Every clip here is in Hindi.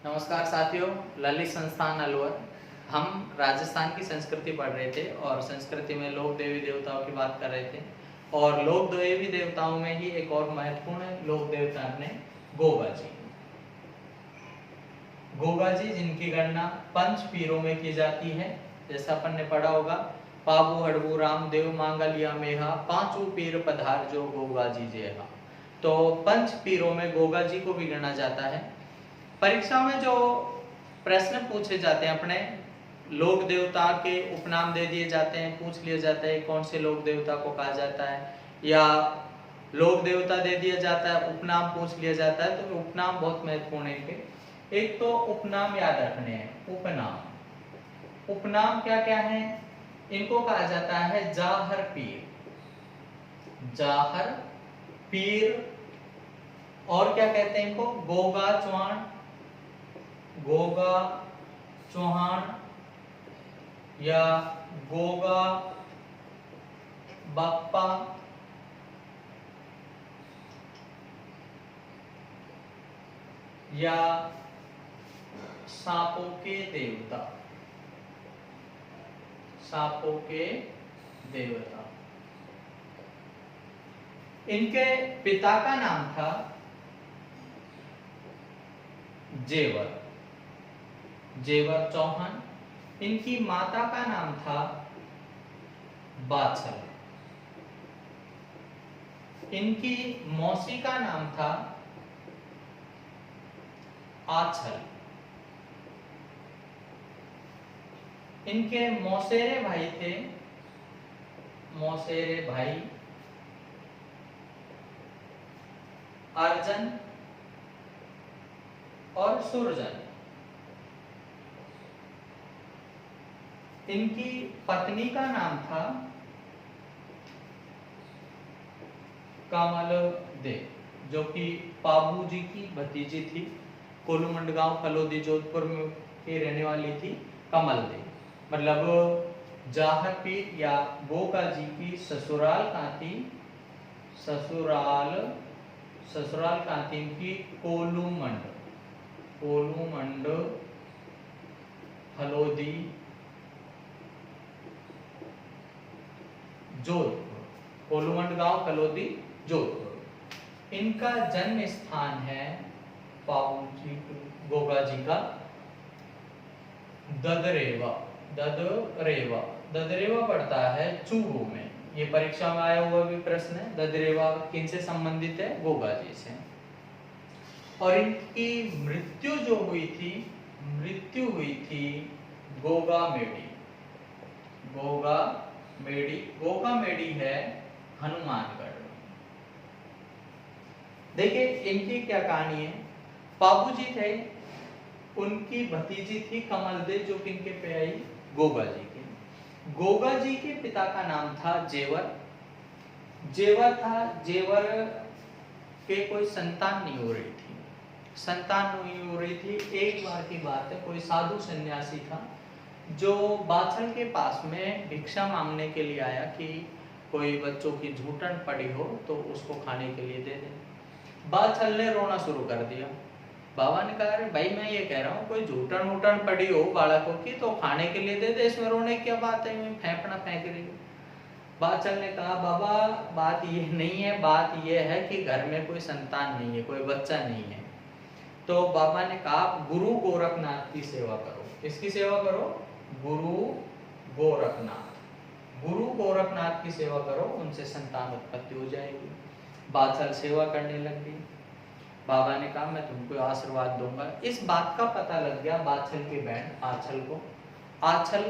नमस्कार साथियों, ललित संस्थान अलवर। हम राजस्थान की संस्कृति पढ़ रहे थे और संस्कृति में लोक देवी देवताओं की बात कर रहे थे। और लोक देवी देवताओं में ही एक और महत्वपूर्ण लोक देवता अपने गोगा जी। गोगा जी जिनकी गणना पंच पीरों में की जाती है। जैसा अपन ने पढ़ा होगा, पाबू हड़बू रामदेव मांगलिया मेहा पांचों पीर पधार जो गोगा जी जेहा। तो पंच पीरों में गोगा जी को भी गिना जाता है। परीक्षा में जो प्रश्न पूछे जाते हैं, अपने लोक देवता के उपनाम दे दिए जाते हैं, पूछ लिया जाता है कौन से लोक देवता को कहा जाता है, या लोक देवता दे दिया जाता है, उपनाम पूछ लिया जाता है। तो उपनाम बहुत महत्वपूर्ण है। एक तो उपनाम याद रखने हैं। उपनाम क्या क्या है? इनको कहा जाता है जाहर पीर, जाहर पीर। और क्या कहते हैं इनको? गोगा चौहान, गोगा चौहान या गोगा बाप्पा, या सांपों के देवता, सांपों के देवता। इनके पिता का नाम था जेवर, जेवर चौहान। इनकी माता का नाम था बाछल। इनकी मौसी का नाम था आछल। इनके मौसेरे भाई थे, मौसेरे भाई अर्जन और सुरजन। इनकी पत्नी का नाम था कमल दे, जो कि पाबू जी की भतीजी थी। कोलूमंड गांव फलोदी जोधपुर में की रहने वाली थी कमल दे। मतलब जाहर पीर या गोगा जी की ससुराल कहाँ थी? ससुराल कहाँ थी इनकी? कोलूमंड, कोलूमंड फलोदी जोधपुर, कोलूमंड गांव फलोदी जोधपुर। इनका जन्म स्थान है पाबू जी गोगा जी का ददरेवा, ददरेवा, ददरेवा पड़ता है चूरू में। ये परीक्षा में आया हुआ भी प्रश्न है। ददरेवा किनसे संबंधित है? गोगा जी से। और इनकी मृत्यु जो हुई थी, मृत्यु हुई थी गोगा मेडी, गोगा मेडी। गोगा मेडी है हनुमानगढ़। देखिए इनकी क्या कहानी है। पाबू जी थे, उनकी भतीजी थी कमल दे, जो कि इनके पे आई गोगा जी के। गोगा जी के पिता का नाम था जेवर। जेवर था, जेवर के कोई संतान नहीं हो रही थी, संतान नहीं हो रही थी। एक बार की बात है, कोई साधु सन्यासी था जो बाछल के पास में भिक्षा मांगने के लिए आया कि कोई बच्चों की झूठन पड़ी हो तो उसको खाने के लिए दे दे। बाछल ने रोना शुरू कर दिया। बाबा ने कहा, अरे भाई मैं ये कह रहा हूँ कोई झूठन वूठन पड़ी हो बालकों की तो खाने के लिए दे दे, इसमें रोने की क्या बात है, मैं फेंकना फेंक रही हूँ। बाछल ने कहा, बाबा बात ये नहीं है, बात ये है कि घर में कोई संतान नहीं है, कोई बच्चा नहीं है। तो बाबा ने कहा, गुरु गोरखनाथ की सेवा करो। किसकी सेवा करो? गुरु गोरखनाथ, गुरु गोरखनाथ की सेवा करो, उनसे संतान उत्पत्ति हो जाएगी। बाछल सेवा करने लग गई। बाबा ने कहा, मैं तुमको आशीर्वाद दूंगा। इस बात का पता लग गया बाछल की बहन आछल को। आछल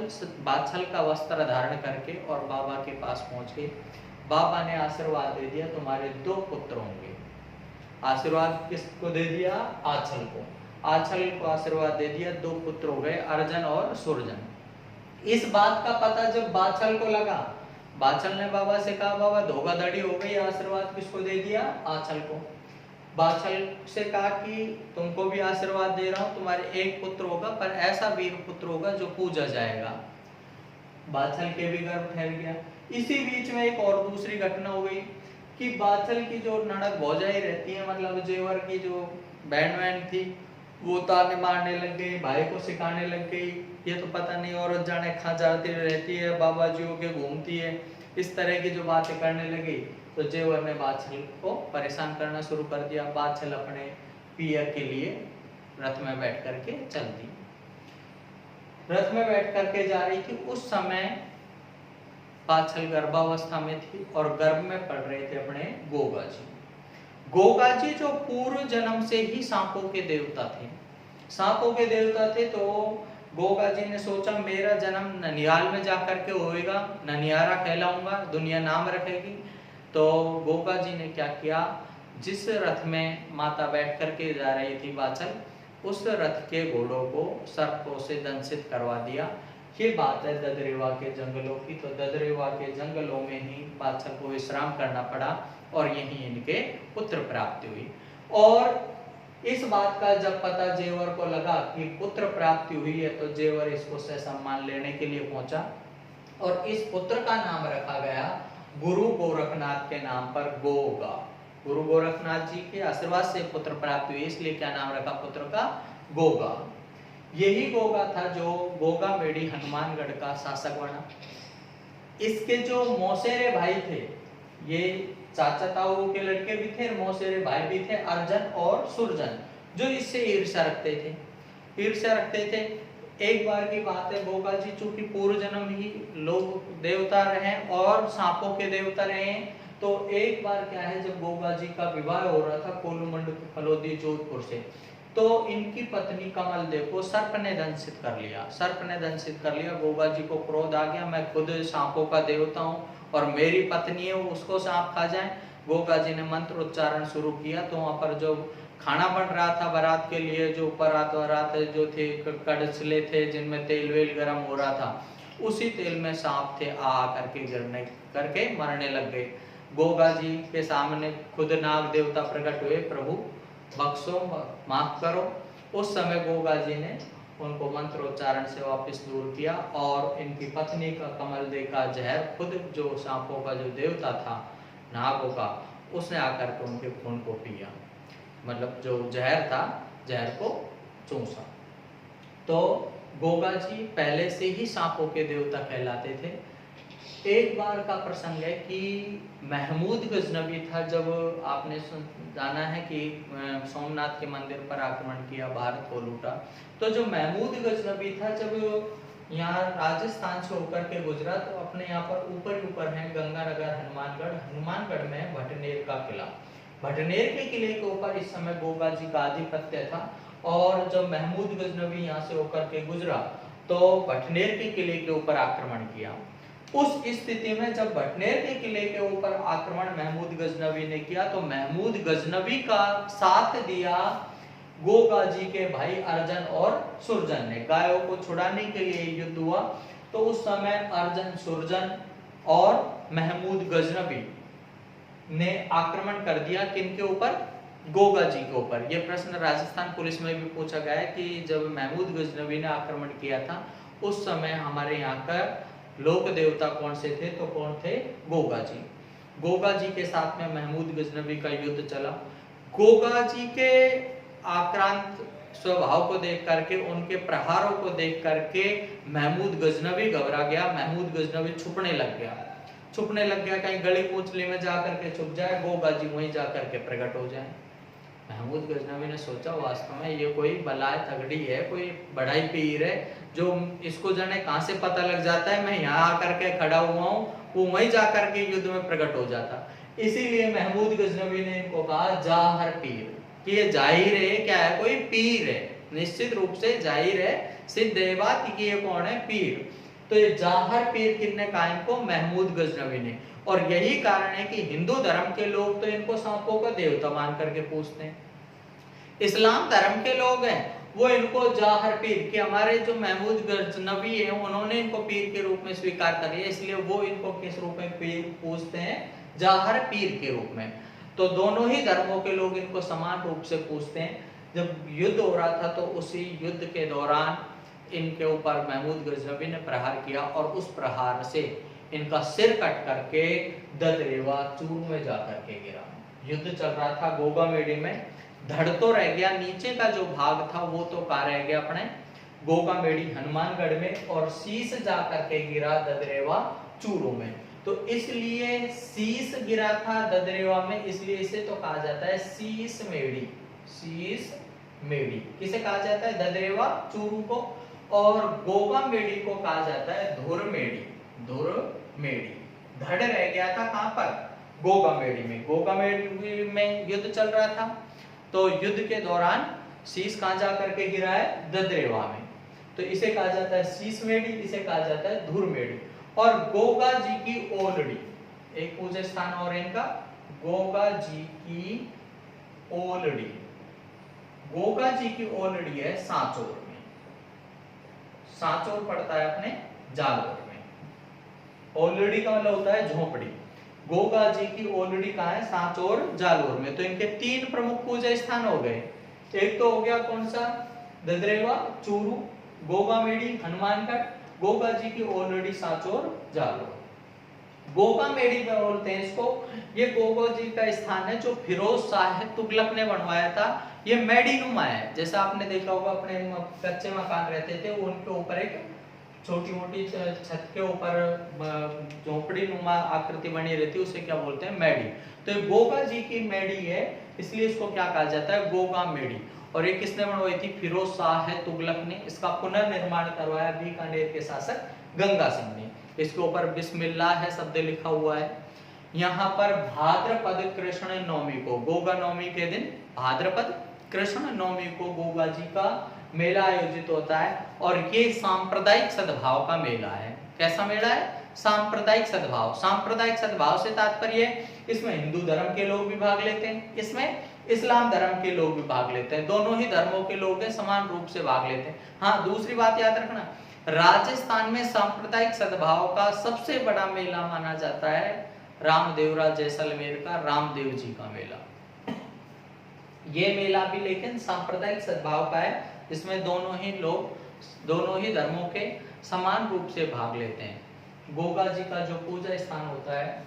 बाछल का वस्त्र धारण करके और बाबा के पास पहुंच गई। बाबा ने आशीर्वाद दे दिया, तुम्हारे 2 पुत्र होंगे। आशीर्वाद किसको दे दिया? आछल को। आछल को आशीर्वाद दे दिया, 2 पुत्र हो गए, अर्जन और सुरजन। इस बात का पता जब बाछल को लगा, बाछल ने बाबा से कहा, बाबा धोखाधड़ी हो गई, आशीर्वाद किसको दे दिया? आछल को। बाछल से कहा कि तुमको भी आशीर्वाद दे रहा हूं, तुम्हारे एक पुत्र होगा, पर ऐसा वीर पुत्र होगा जो पूजा जाएगा। बाछल के भी गर्भ ठहर गया। इसी बीच में एक और दूसरी घटना हो गई कि बाछल की जो ननद भौजाई रहती है, मतलब जेवर की जो बहन थी, वो ताने मारने लग गई, भाई को सिखाने लग गई, ये तो पता नहीं औरत जाने कहाँ जाती रहती है, बाबा जी के घूमती है, इस तरह की जो बातें करने लगी। तो जेवर ने बादशाह को परेशान करना शुरू कर दिया। बादशाह अपने पियर के लिए रथ में बैठ करके चल दी। रथ में बैठ करके जा रही थी। उस समय बादशाह गर्भावस्था में थी और गर्भ में पढ़ रहे थे अपने गोगा जी। गोगा जी जो पूर्व जन्म से ही सांपों के देवता थे, सांपों के देवता थे। तो गोगा जी ने सोचा मेरा जन्म ननिहाल में जाकर के होएगा, ननिहारा कहलाऊंगा, दुनिया नाम रखेगी। तो गोगा जी ने क्या किया, जिस रथ में माता बैठ करके जा रही थी बादशाह, उस रथ के घोड़ों को सर्पों से दंशित करवा दिया। ये बात है ददरेवा के जंगलों की। तो ददरेवा के जंगलों में ही बादशाह को विश्राम करना पड़ा और यहीं इनके पुत्र प्राप्ति हुई। और इस बात का जब पता जेवर को लगा कि पुत्र प्राप्ति हुई है, तो जेवर इसको सम्मान लेने के लिए पहुंचा और इस पुत्र का नाम रखा गया गुरु गोरखनाथ के नाम पर, गोगा। गुरु गोरखनाथ जी के आशीर्वाद से पुत्र प्राप्ति हुई, इसलिए क्या नाम रखा पुत्र का, गोगा। यही गोगा था जो गोगा मेडी हनुमानगढ़ का शासक बना। इसके जो मौसेरे भाई थे, ये चाचा ताऊ के लड़के भी थे, मौसेरे भाई भी थे, अर्जन और सुरजन, जो इससे ईर्ष्या रखते थे। एक बार की बात है, गोगा जी चूंकि पूर्व जन्म ही लोग देवता रहे और सांपों के देवता रहे, तो एक बार क्या है, जब गोगा जी का विवाह हो रहा था कोलूमंड फलोदी जोधपुर से, तो इनकी पत्नी कमल देव को सर्प ने दंशित कर लिया। गोगा जी को क्रोध आ गया, मैं खुद सांपों का देवता हूँ और मेरी पत्नी है उसको सांप खा जाए। गोगा जी ने मंत्र उच्चारण शुरू किया। तो वहां पर जो खाना बन रहा था बारात के लिए, जो बारात जो थे कड़छले थे जिनमें तेल वेल गर्म हो रहा था, उसी तेल में सांप थे, आ करके गिरने करके मरने लग गए। गोगा जी के सामने खुद नाग देवता प्रकट हुए, प्रभु बख्शो, माफ करो। उस समय गोगा जी ने उनको मंत्रोच्चारण से वापस दूर किया और इनकी पत्नी का कमल दे का जहर, खुद जो सांपों का जो देवता था नागों का, उसने आकर के उनके खून को पिया, मतलब जो जहर था, जहर को चूसा। तो गोगा जी पहले से ही सांपों के देवता कहलाते थे। एक बार का प्रसंग है कि महमूद गजनबी था, जब आपने जाना है कि सोमनाथ के मंदिर पर आक्रमण किया, भारत को लूटा, तो जो महमूद गजनबी था, जब यहाँ राजस्थान से होकर के गुजरा, तो अपने यहाँ पर ऊपर है गंगानगर हनुमानगढ़ में भटनेर का किला। भटनेर के किले के ऊपर इस समय गोगा जी का आधिपत्य था। और जब महमूद गजनबी यहाँ से होकर के गुजरा, तो भटनेर के किले के ऊपर आक्रमण किया। उस स्थिति में जब भटनेर के किले के ऊपर आक्रमण महमूद गजनबी ने किया, तो महमूद गजनबी का साथ दिया गोगा जी के भाई अर्जन और सुरजन ने। गायों को छुड़ाने के लिए युद्ध हुआ। तो उस समय अर्जन, सुरजन और महमूद गजनबी ने आक्रमण कर दिया। किनके ऊपर? गोगा जी के ऊपर। यह प्रश्न राजस्थान पुलिस में भी पूछा गया है कि जब महमूद गजनबी ने आक्रमण किया था, उस समय हमारे यहाँ का लोक देवता कौन से थे? तो कौन थे? गोगा जी। गोगा जी के साथ में महमूद गजनबी का युद्ध चला। गोगा जी के आक्रांत स्वभाव को देख करके, उनके प्रहारों को देख करके महमूद गजनबी घबरा गया। महमूद गजनबी छुपने लग गया, कहीं गली पूछली में जाकर के छुप जाए, गोगा जी वहीं जाकर के प्रकट हो जाए। महमूद गजनबी ने सोचा वास्तव में ये कोई बलाय तगड़ी है, कोई बड़ाई पीर है, जो इसको जाने कहां से पता लग जाता है मैं यहाँ आकर के खड़ा हुआ हूँ, वो वहीं जाकर के युद्ध में प्रकट हो जाता। इसीलिए महमूद गजनबी ने इनको कहा जाहर पीर, कि ये जाहिर है क्या है, कोई पीर है, निश्चित रूप से जाहिर है, सिद्ध है बात कि ये कौन है? पीर। तो ये जाहर पीर किसने कहा इनको? महमूद गजनबी ने। और यही कारण है कि हिंदू धर्म के लोग तो इनको सांपों का देवता मान करके पूछते हैं। इस्लाम धर्म के लोग हैं वो इनको जाहर पीर, कि हमारे जो महमूद गजनबी है उन्होंने इनको पीर के रूप में स्वीकार कर लिया, इसलिए वो इनको किस रूप में पीर पूछते हैं? जाहर पीर के रूप में। तो दोनों ही धर्मों के लोग इनको समान रूप से पूछते हैं। जब युद्ध हो रहा था तो उसी युद्ध के दौरान इनके ऊपर महमूद गजनबी ने प्रहार किया और उस प्रहार से इनका सिर कट करके ददरेवा चूर में जाकर के गिरा। युद्ध चल रहा था गोगामेडी में। धड़ तो रह गया, नीचे का जो भाग था वो तो कहाँ रह गया अपने गोगामेड़ी हनुमानगढ़ में, और शीश जा करके गिरा ददरेवा चूरू में। तो इसलिए शीश गिरा था ददरेवा में, इसलिए इसे तो कहा जाता है शीश मेड़ी। शीश मेड़ी किसे कहा जाता है? ददरेवा चूरू को। और गोगामेड़ी को कहा जाता है धुरमेड़ी। धुरमेड़ी धड़ रह गया था कहां पर? गोगामेड़ी में। गोगामेड़ी में युद्ध चल रहा था, तो युद्ध के दौरान शीश कहां जा करके गिरा है? ददरेवा में। तो इसे कहा जाता है शीश मेड़ी, इसे कहा जाता है धुरमेड़ी। और गोगा जी की ओलड़ी, एक पूजा स्थान और इनका गोगा जी की ओलड़ी। गोगा जी की ओलड़ी है सांचौर में। सांचौर पड़ता है अपने जालौर में। ओलड़ी का मतलब होता है झोपड़ी। गोगा जी की ओलड़ी कहाँ है? सांचौर जालौर में। तो इनके तीन प्रमुख पूजा स्थान हो गए। एक तो हो गया कौन सा? ददरेवा चूरू, गोगामेड़ी हनुमानगढ़, गोगा जी की ओलड़ी सांचौर जालौर। गोगामेड़ी में बोलते हैं इसको। ये गोगा जी का स्थान है जो फिरोज शाह तुगलक ने बनवाया था। ये मेडीनुमा है, जैसा आपने देखा होगा अपने कच्चे मकान रहते थे, उनके ऊपर एक छोटी मोटी छत के ऊपर झोपड़ी नुमा आकृति बनी रहती है, उसे क्या बोलते हैं? मेडी। तो ये गोगा जी की मेडी है, इसलिए इसको क्या कहा जाता है? गोगा मेडी। और ये किसने बनवाई थी? फिरोज शाह तुगलक ने। इसका पुनर्निर्माण करवाया बीकानेर के शासक गंगा सिंह ने। इसके ऊपर बिस्मिल्लाह है शब्द लिखा हुआ है। यहाँ पर भाद्रपद कृष्ण नवमी को, गोगा नवमी के दिन भाद्रपद कृष्ण नवमी को गोगा जी का मेला आयोजित होता है। और ये सांप्रदायिक सद्भाव का मेला है। कैसा मेला है? सांप्रदायिक सद्भाव। सांप्रदायिक सद्भाव से तात्पर्य इसमें हिंदू धर्म के लोग भी भाग लेते हैं, इसमें इस्लाम धर्म के लोग भी भाग लेते हैं, दोनों ही धर्मों के लोग समान रूप से भाग लेते हैं। हाँ, दूसरी बात याद रखना, राजस्थान में सांप्रदायिक सद्भाव का सबसे बड़ा मेला माना जाता है रामदेवरा जैसलमेर का रामदेव जी का मेला। ये मेला भी लेकिन सांप्रदायिक सद्भाव का है, इसमें दोनों ही लोग, दोनों ही धर्मों के समान रूप से भाग लेते हैं। गोगा जी का जो पूजा स्थान होता है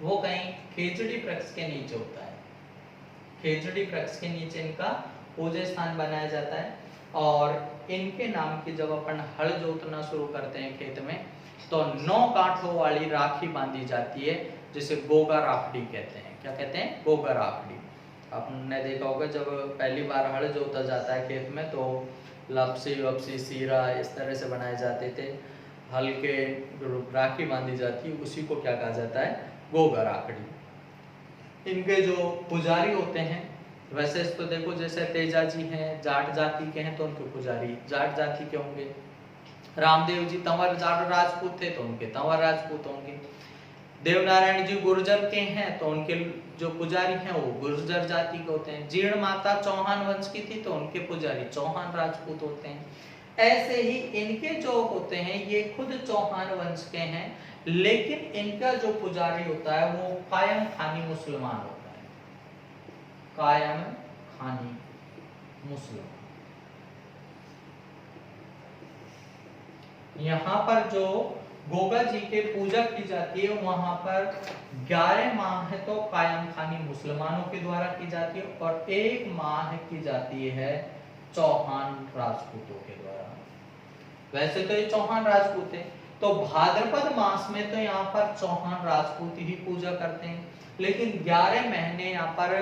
वो कहीं खेजड़ी वृक्ष के नीचे होता है। खेजड़ी वृक्ष के नीचे इनका पूजा स्थान बनाया जाता है। और इनके नाम की जब अपन हल जोतना शुरू करते हैं खेत में, तो 9 कांठों वाली राखी बांधी जाती है, जिसे गोगा राखड़ी कहते हैं। क्या कहते हैं? गोगा राखड़ी। आपने देखा होगा जब पहली बार हल जोता जाता है खेत में, तो लपसी वपसी सीरा इस तरह से बनाए जाते थे, हल के राखी बांधी जाती है, उसी को क्या कहा जाता है? गोगा राखड़ी। इनके जो पुजारी होते हैं, वैसे तो देखो जैसे तेजा जी हैं जाट जाति के हैं, तो उनके पुजारी जाट जाति के होंगे। रामदेव जी तंवर जाट राजपूत थे, तो उनके तंवर राजपूत होंगे। देवनारायण जी गुर्जर के हैं, तो उनके जो पुजारी हैं वो गुर्जर जाति के होते हैं। जीर्ण माता चौहान वंश की थी, तो उनके पुजारी चौहान राजपूत होते हैं। ऐसे ही इनके जो होते हैं ये खुद चौहान वंश के हैं, लेकिन इनका जो पुजारी होता है वो कायम खानी मुसलमान होता है। कायम खानी मुसलमान। यहाँ पर जो गोगा जी के पूजा की जाती है, वहां पर 11 माह तो कायम खानी मुसलमानों के द्वारा की जाती है, और 1 माह की जाती है चौहान राजपूतों के द्वारा। वैसे तो ये चौहान राजपूत है, तो भाद्रपद मास में तो यहाँ पर चौहान राजपूत ही पूजा करते हैं, लेकिन 11 महीने यहाँ पर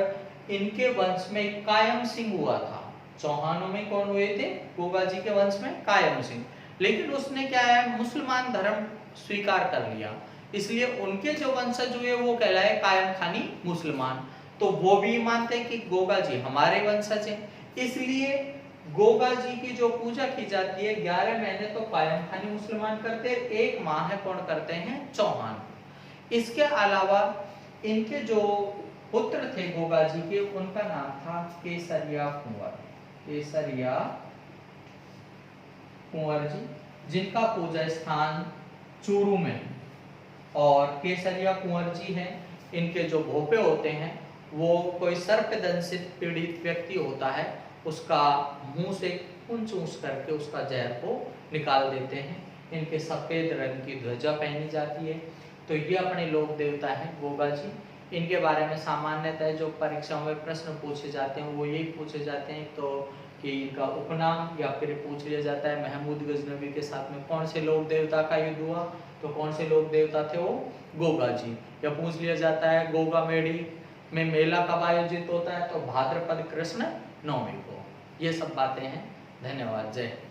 इनके वंश में कायम सिंह हुआ था। चौहानों में कौन हुए थे? गोगा जी के वंश में कायम सिंह। लेकिन उसने क्या है? मुसलमान धर्म स्वीकार कर लिया, इसलिए उनके जो वंशज हुए वो कहलाए कायम खानी मुसलमान। तो वो भी मानते हैं कि गोगा जी हमारे वंशज हैं, इसलिए गोगा जी की जो पूजा की जाती है 11 महीने तो कायम खानी मुसलमान करते हैं, 1 माह कौन करते हैं? चौहान। इसके अलावा इनके जो पुत्र थे गोगा जी के, उनका नाम था केसरिया कुंवर। केसरिया कुंवर जी, जिनका पूजा स्थान चूरू में। और केसरिया कुंवर जी हैं, इनके जो भोपे होते हैं वो कोई सर्पदंशित पीड़ित व्यक्ति होता है, उसका मुंह से चूस करके उसका जहर को निकाल देते हैं। इनके सफेद रंग की ध्वजा पहनी जाती है। तो ये अपने लोक देवता हैं गोगा जी। इनके बारे में सामान्यतः जो परीक्षाओं में प्रश्न पूछे जाते हैं वो यही पूछे जाते हैं, तो कि इनका उपनाम, या फिर पूछ लिया जाता है महमूद गजनवी के साथ में कौन से लोक देवता का युद्ध हुआ, तो कौन से लोक देवता थे वो गोगा जी। या पूछ लिया जाता है गोगा मेड़ी में मेला कब आयोजित होता है, तो भाद्रपद कृष्ण नवमी को। ये सब बातें हैं। धन्यवाद। जय हिंद।